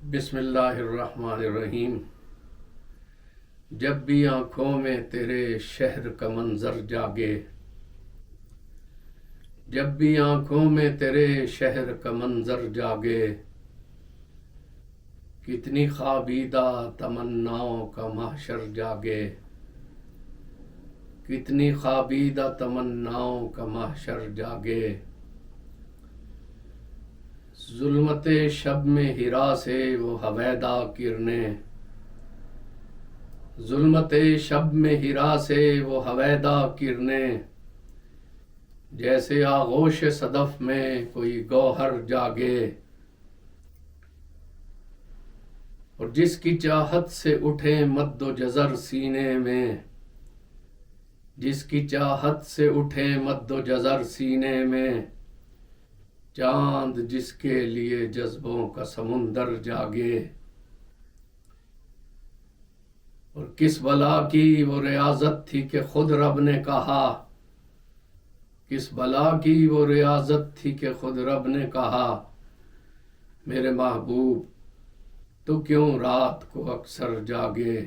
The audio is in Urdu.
بسم اللہ الرحمن الرحیم۔ جب بھی آنکھوں میں تیرے شہر کا منظر جاگے، جب بھی آنکھوں میں تیرے شہر کا منظر جاگے، کتنی خوابیدہ تمناؤں کا محشر جاگے، کتنی خوابیدہ تمناؤں کا محشر جاگے۔ ظلمت شب میں ہرا سے وہ حویدا کرنیں، ظلمت شب میں ہرا سے وہ حویدا کرنیں، جیسے آغوش صدف میں کوئی گوہر جاگے، اور جس کی چاہت سے اٹھے مد و جزر سینے میں، جس کی چاہت سے اٹھے مد و جزر سینے میں، چاند جس کے لیے جذبوں کا سمندر جاگے، اور کس بلا کی وہ ریاضت تھی کہ خود رب نے کہا، کس بلا کی وہ ریاضت تھی کہ خود رب نے کہا، میرے محبوب تو کیوں رات کو اکثر جاگے۔